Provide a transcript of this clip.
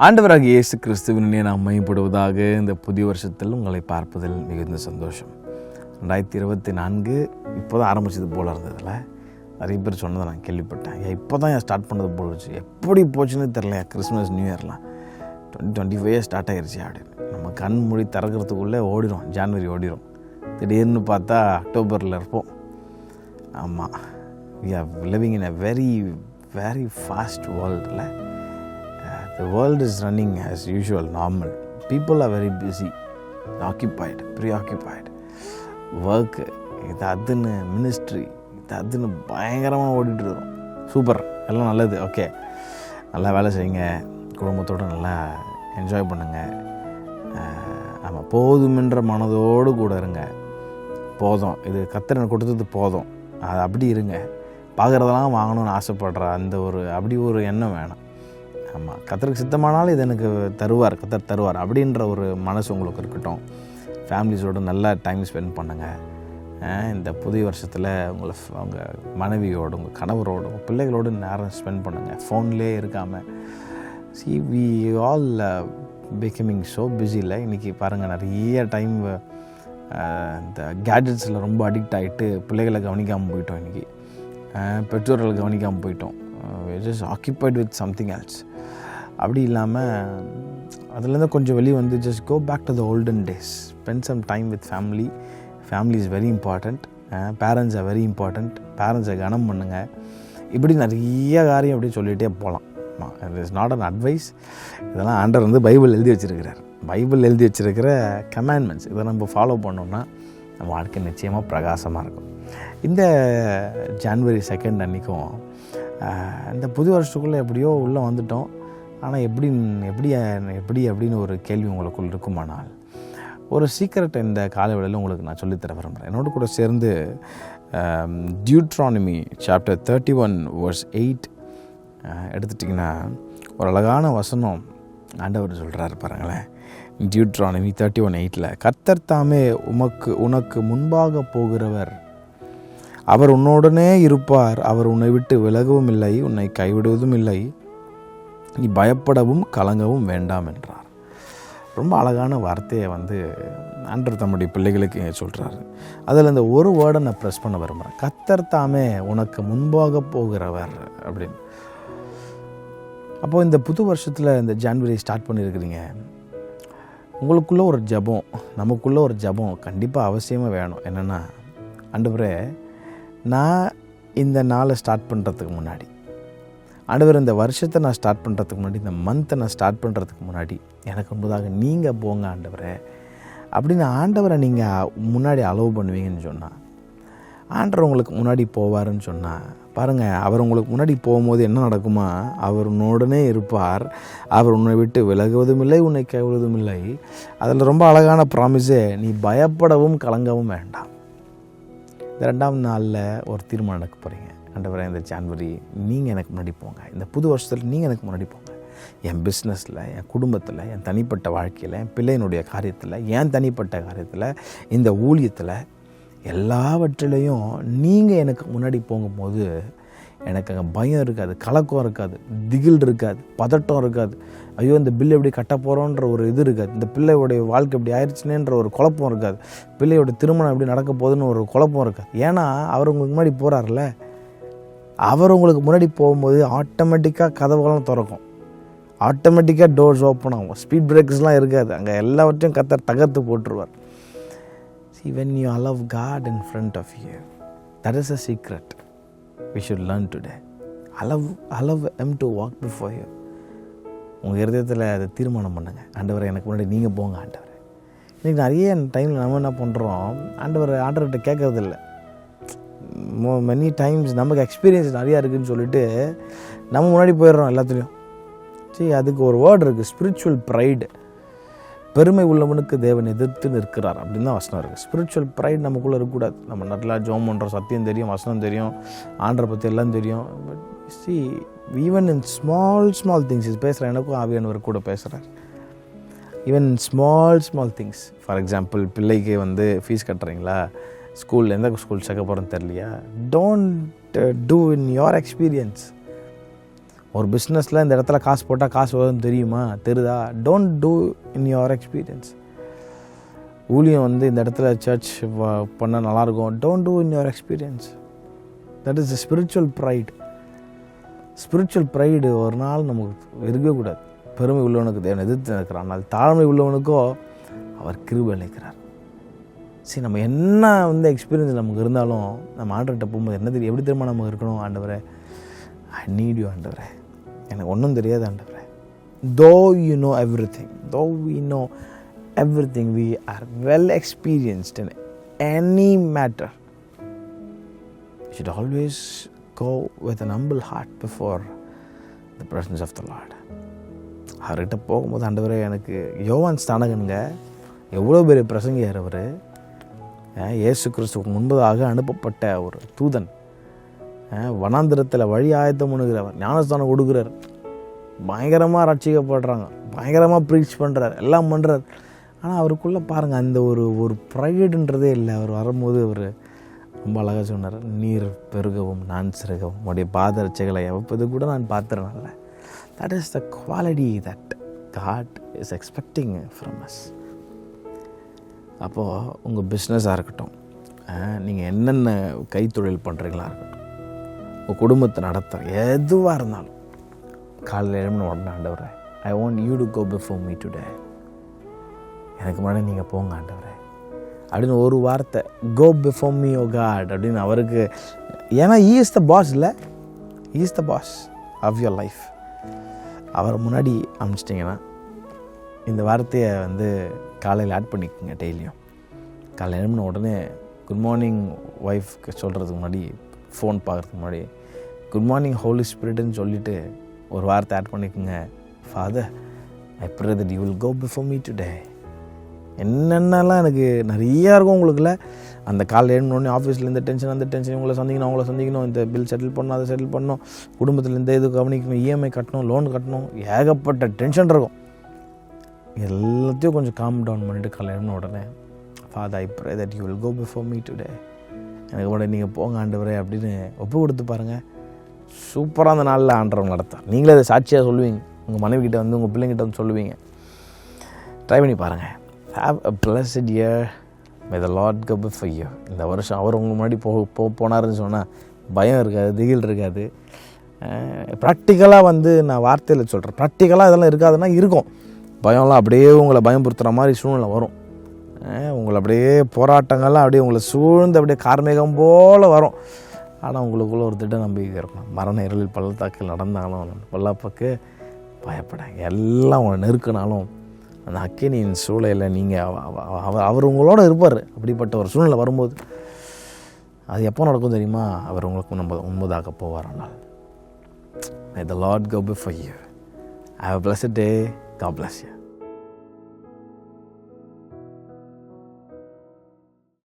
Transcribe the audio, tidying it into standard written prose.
ஆண்டவராகிய இயேசு கிறிஸ்துவின் நாம் மையப்படுவதாக இந்த புதிய வருஷத்தில் உங்களை பார்ப்பதில் மிகுந்த சந்தோஷம். 2024 இப்போ தான் ஆரம்பிச்சது போல் இருந்ததில்ல. நிறைய பேர் சொன்னதை நான் கேள்விப்பட்டேன். இப்போ தான் ஸ்டார்ட் பண்ணது போல் இருந்துச்சு, எப்படி போச்சுன்னு தெரில. கிறிஸ்மஸ் நியூ இயர்லாம் 2025 ஸ்டார்ட் ஆகிருச்சு அப்படின்னு நம்ம கண் மொழி திறக்கிறதுக்குள்ளே ஓடிடும், ஜான்வரி ஓடிடும். திடீர்னு பார்த்தா அக்டோபரில் இருப்போம். ஆமாம், we are living in a very very fast world. The world is running as usual, normal. People are very busy, occupied, preoccupied. Work, இது அதுன்னு மினிஸ்ட்ரி, இது அதுன்னு பயங்கரமாக ஓடிட்டு வரும். சூப்பர், எல்லாம் நல்லது, ஓகே. நல்லா வேலை செய்யுங்க, குடும்பத்தோடு நல்லா என்ஜாய் பண்ணுங்கள். ஆமாம், போதுமென்ற மனதோடு கூட இருங்க. போதும், இது கர்த்தர் எனக்கு கொடுத்தது போதும், அது அப்படி இருங்க. பார்க்குறதெல்லாம் வாங்கணும்னு ஆசைப்படுற அந்த அப்படி ஒரு எண்ணம் வேணாம். ஆமாம், கர்த்தருக்கு சித்தமானாலும் இது எனக்கு கர்த்தர் தருவார் அப்படின்ற ஒரு மனசு உங்களுக்கு இருக்கட்டும். ஃபேமிலிஸோடு நல்லா டைம் ஸ்பெண்ட் பண்ணுங்கள். இந்த புதிய வருஷத்தில் உங்கள் மனைவியோடு, உங்கள் கணவரோடு, உங்கள் பிள்ளைகளோடு நேரம் ஸ்பெண்ட் பண்ணுங்கள். ஃபோன்லேயே இருக்காமல். we all becoming so busy. இன்றைக்கி பாருங்கள், நிறைய டைம் இந்த கேட்ஜெட்ஸில் ரொம்ப அடிக்ட் ஆகிட்டு பிள்ளைகளை கவனிக்காமல் போயிட்டோம். இன்றைக்கி பெற்றோர்களை கவனிக்காமல் போயிட்டோம். just occupied with something else. அப்படி இல்லாமல் அதுலேருந்து கொஞ்சம் வெளியே வந்து just go back to the olden days. Spend some time with family. Family is very important. Parents are very important. Parents-ஐ கனம் பண்ணுங்கள். இப்படி நிறைய காரியம் அப்படி சொல்லிகிட்டே போகலாம். it is not an advice. இதெல்லாம் ஆண்டவர் வந்து பைபிள் எழுதி வச்சுருக்கிறார். பைபிள் எழுதி வச்சுருக்கிற கமாண்ட்மெண்ட்ஸ். இதை நம்ம ஃபாலோ பண்ணோம்னா நம்ம வாழ்க்கை நிச்சயமாக பிரகாசமாக இருக்கும். இந்த ஜான்வரி 2 அன்றைக்கும் இந்த புது வருஷத்துக்குள்ளே எப்படியோ உள்ளே வந்துட்டோம். ஆனால் எப்படி அப்படின்னு ஒரு கேள்வி உங்களுக்குள் இருக்குமானால், ஒரு சீக்ரெட் இந்த காலவேளையில் உங்களுக்கு நான் சொல்லித்தர விரும்புகிறேன். என்னோட கூட சேர்ந்து டியூட்ரானமி சாப்டர் 31 verse 8 எடுத்துட்டிங்கன்னா ஒரு அழகான வசனம் ஆண்டவர் சொல்கிறாரு பாருங்களேன். டியூட்ரானமி 31:8 கர்த்தர் தாமே உனக்கு முன்பாக போகிறவர், அவர் உன்னோடனே இருப்பார், அவர் உன்னை விட்டு விலகவும் இல்லை, உன்னை கைவிடுவதும் இல்லை, நீ பயப்படவும் கலங்கவும் வேண்டாம் என்றார். ரொம்ப அழகான வார்த்தையை வந்து ஆண்டவர் தம்முடைய பிள்ளைகளுக்கு சொல்கிறாரு. அதில் இந்த ஒரு வேர்டை நான் ப்ரெஸ் பண்ண விரும்புகிறேன். கர்த்தர் தாமே உனக்கு முன்பாக போகிறவர் அப்படின்னு. அப்போது இந்த புது வருஷத்தில் இந்த ஜான்வரி ஸ்டார்ட் பண்ணியிருக்கிறீங்க. உங்களுக்குள்ளே ஒரு ஜெபம், நமக்குள்ளே ஒரு ஜெபம் கண்டிப்பாக அவசியமாக வேணும். என்னென்னா, ஆண்டவரே, நான் இந்த நாளை ஸ்டார்ட் பண்ணுறதுக்கு முன்னாடி, ஆண்டவர் இந்த வருஷத்தை நான் ஸ்டார்ட் பண்ணுறதுக்கு முன்னாடி, இந்த மந்த்தை நான் ஸ்டார்ட் பண்ணுறதுக்கு முன்னாடி எனக்கு முன்பதாக நீங்கள் போங்க ஆண்டவரே அப்படின்னு ஆண்டவரை நீங்கள் முன்னாடி அலோவ் பண்ணுவீங்கன்னு சொன்னால், ஆண்டவர் உங்களுக்கு முன்னாடி போவாருன்னு சொன்னால் பாருங்கள், அவர் உங்களுக்கு முன்னாடி போகும்போது என்ன நடக்குமா, அவர் உன்னோடனே இருப்பார், அவர் உன்னை விட்டு விலகுவதும் இல்லை, உன்னை கைவிடுவதும் இல்லை. அதில் ரொம்ப அழகான ப்ராமிஸே, நீ பயப்படவும் கலங்கவும் வேண்டாம். இந்த 2ஆம் நாளில் ஒரு தீர்மானம் எடுக்க போகிறீங்க. ஆண்டவரே, இந்த ஜான்வரி நீங்கள் எனக்கு முன்னாடி போங்க, இந்த புது வருஷத்தில் நீங்கள் எனக்கு முன்னாடி போங்க. என் பிஸ்னஸில், என் குடும்பத்தில், என் தனிப்பட்ட வாழ்க்கையில், என் பிள்ளையினுடைய காரியத்தில், என் தனிப்பட்ட காரியத்தில், இந்த ஊழியத்தில், எல்லாவற்றிலையும் நீங்கள் எனக்கு முன்னாடி போகும்போது எனக்கு அங்கே பயம் இருக்காது, கலக்கம் இருக்காது, திகில் இருக்காது, பதட்டம் இருக்காது. ஐயோ, இந்த பில் எப்படி கட்ட போகிறோன்ற ஒரு இது இருக்காது, இந்த பிள்ளையோடைய வாழ்க்கை எப்படி ஆயிடுச்சுனேன்ற ஒரு குழப்பம் இருக்காது, பிள்ளையோட திருமணம் எப்படி நடக்க போகுதுன்னு ஒரு குழப்பம் இருக்காது. ஏன்னா அவர் உங்களுக்கு முன்னாடி போகிறார்ல. அவர் உங்களுக்கு முன்னாடி போகும்போது ஆட்டோமேட்டிக்காக கதவுகளும் திறக்கும், ஆட்டோமேட்டிக்காக டோர்ஸ் ஓப்பன் ஆகும், ஸ்பீட் பிரேக்கர்ஸ்லாம் இருக்காது. அங்கே எல்லாவற்றையும் கர்த்தர் தகர்த்து போட்டுருவார். See, when you allow God in front of you, that is a secret we should learn today. Allow him to walk before you. உங்கள் இருதயத்தில் அதை தீர்மானம் பண்ணுங்கள். ஆண்டவரை, எனக்கு முன்னாடி நீங்கள் போங்க ஆண்டவரை. இன்றைக்கி நிறைய டைமில் நம்ம என்ன பண்ணுறோம், ஆண்டவர்கிட்ட கேட்கறதில்ல. மெனி டைம்ஸ் நமக்கு எக்ஸ்பீரியன்ஸ் நிறையா இருக்குதுன்னு சொல்லிட்டு நம்ம முன்னாடி போயிடுறோம் எல்லாத்துலேயும். சரி, அதுக்கு ஒரு வேர்டு இருக்குது, ஸ்பிரிச்சுவல் ப்ரைடு. பெருமை உள்ளவனுக்கு தேவன் எதிர்த்து நிற்கிறார் அப்படின்னு தான் வசனம் இருக்குது. ஸ்பிரிச்சுவல் ப்ரைட் நமக்குள்ளே இருக்கக்கூடாது. நம்ம நல்லா ஜோம் பண்ணுறோம், சத்தியம் தெரியும், வசனம் தெரியும், ஆண்டரை பற்றி எல்லாம் தெரியும். But see, even in small things பேசுகிறேன், எனக்கும் ஆவியானவர் கூட பேசுகிறார். Even in small things. For example, பிள்ளைக்கு வந்து ஃபீஸ் கட்டுறீங்களா, ஸ்கூலில் எந்த ஸ்கூல் சேர்க்க போகிறோன்னு தெரியலையா, don't do in your experience. ஒரு பிஸ்னஸில் இந்த இடத்துல காசு போட்டால் காசு வரும்னு தெரியுமா, தெரியுதா? Don't do in your experience. ஊழியம் வந்து இந்த இடத்துல சர்ச் பண்ணால் நல்லாயிருக்கும், don't do in your experience. That is the spiritual pride. Spiritual pride ஒரு நாள் நமக்கு இருக்கவே கூடாது. பெருமை உள்ளவனுக்கு தேவன் எதிர்த்து நிற்கிறான், ஆனால் தாழ்மை உள்ளவனுக்கோ அவர் கிருபை அளிக்கிறார். சரி, நம்ம என்ன வந்து எக்ஸ்பீரியன்ஸ் நமக்கு இருந்தாலும் நம்ம ஆண்டவர்கிட்ட போகும்போது என்ன தெரியும், எப்படி தெரியுமா நமக்கு இருக்கணும்? ஆண்டவரே, ஐ நீட் யூ ஆண்டவரே, எனக்கு ஒன்றும் தெரியாது ஆண்டவரே. Though you know everything, though we know everything, we are well experienced in any matter. You should always go with an humble heart before the presence of the Lord. அவர்கிட்ட போகும்போது, ஆண்டவரே, எனக்கு யோவான் ஸ்நானகனுங்க எவ்வளோ பெரிய பிரசங்கியார் அவர். இயேசு கிறிஸ்துவுக்கு முன்பதாக அனுப்பப்பட்ட ஒரு தூதன், வனாந்திரத்தில் வழி ஆயத்தம் பண்ணுகிறவர், ஞானஸ்தானம் கொடுக்குறார், பயங்கரமாக ரட்சிக்கப்படுறாங்க, பயங்கரமாக ப்ரீச் பண்ணுறார், எல்லாம் பண்ணுறார். ஆனால் அவருக்குள்ளே பாருங்கள், அந்த ஒரு ப்ரைடுன்றதே இல்லை. அவர் வரும்போது அவர் ரொம்ப அழகாக சொன்னார், நீர் பெருகவும் நான் சிறுகவும் உடைய பாதரட்சைகளை எவ்வப்பது கூட நான் பார்த்துறேன்ல. That is the quality that God is expecting from us. அப்போது உங்கள் பிஸ்னஸாக இருக்கட்டும், நீங்கள் என்னென்ன கைத்தொழில் பண்ணுறீங்களா இருக்கட்டும், உங்கள் குடும்பத்தை நடத்துகிற எதுவாக இருந்தாலும் காலையில் எழுப்பின உடனே, ஆண்டவரே, I want you to go before me today, எனக்கு முன்னாடி நீங்கள் போங்க ஆண்டவரே அப்படின்னு ஒரு வார்த்தை, go before me O God அப்படின்னு அவருக்கு. ஏன்னா ஈ இஸ் த பாஸ், இல்லை, he is the boss of your life. அவர் முன்னாடி அனுப்பிச்சிட்டிங்கன்னா இந்த வார்த்தையை வந்து காலையில் ஆட் பண்ணிக்கோங்க. டெய்லியும் காலையில் எழுப்பின உடனே குட் மார்னிங் ஒய்ஃப்க்கு சொல்கிறதுக்கு முன்னாடி, ஃபோன் பார்க்குறதுக்கு முன்னாடி, குட் மார்னிங் ஹோலி ஸ்பிரிட்னு சொல்லிவிட்டு ஒரு வார்த்தை ஆட் பண்ணிக்கோங்க. Father, I pray that you will go before me today. என்னென்னலாம் எனக்கு நிறையா இருக்கும் உங்களுக்குள்ள. அந்த காலையில் எழுந்தோடனே ஆஃபீஸில் இந்த டென்ஷன், அந்த டென்ஷன், இவங்களை சந்திக்கணும், இந்த பில் செட்டில் பண்ணணும், அதை செட்டில் பண்ணணும், குடும்பத்தில் இந்த இது கவனிக்கணும், இஎம்ஐ கட்டணும், லோன் கட்டணும், ஏகப்பட்ட டென்ஷன் இருக்கும். எல்லாத்தையும் கொஞ்சம் காம் டவுன் பண்ணிவிட்டு காலையில் எழுந்த உடனே, father, I pray that you will go before me today, எனக்கு உடனே நீங்கள் போங்க ஆண்டவரே அப்படின்னு ஒப்பு கொடுத்து பாருங்கள். சூப்பராக அந்த நாளில் ஆண்டவங்க நடத்தார். நீங்களே அதை சாட்சியாக சொல்லுவீங்க, உங்கள் மனைவிக்கிட்ட வந்து, உங்கள் பிள்ளைங்கிட்ட வந்து சொல்லுவீங்க. ட்ரை பண்ணி பாருங்கள். Have a blessed year. May the Lord go before you. இந்த வருஷம் அவர் உங்களுக்கு முன்னாடி போனாருன்னு சொன்னால் பயம் இருக்காது, திகில் இருக்காது. ப்ராக்டிக்கலாக வந்து நான் வார்த்தையில் சொல்கிறேன், ப்ராக்டிக்கலாக இதெல்லாம் இருக்காதுன்னா இருக்கும். பயம்லாம் அப்படியே உங்களை பயம்படுத்துகிற மாதிரி சூழ்நிலை வரும். உங்களை அப்படியே போராட்டங்கள்லாம் அப்படியே உங்களை சூழ்ந்து அப்படியே கார்மேகம் போல் வரும். ஆனால் உங்களுக்குள்ள ஒரு திட்ட நம்பிக்கை இருக்கும். மரண இருளில் பள்ளத்தாக்கில் நடந்தாலும் பள்ளப்பக்கு பயப்பட, எல்லாம் உங்களை நெருக்கினாலும் அந்த அக்கினியின் சூழலில் நீங்கள் அவர் உங்களோட இருப்பார். அப்படிப்பட்ட ஒரு சூழ்நிலை வரும்போது அது எப்போ நடக்கும் தெரியுமா? அவர் உங்களுக்கு முன்பதாக போவார். ஆனால் May the Lord go before you. Have a blessed day. God bless you.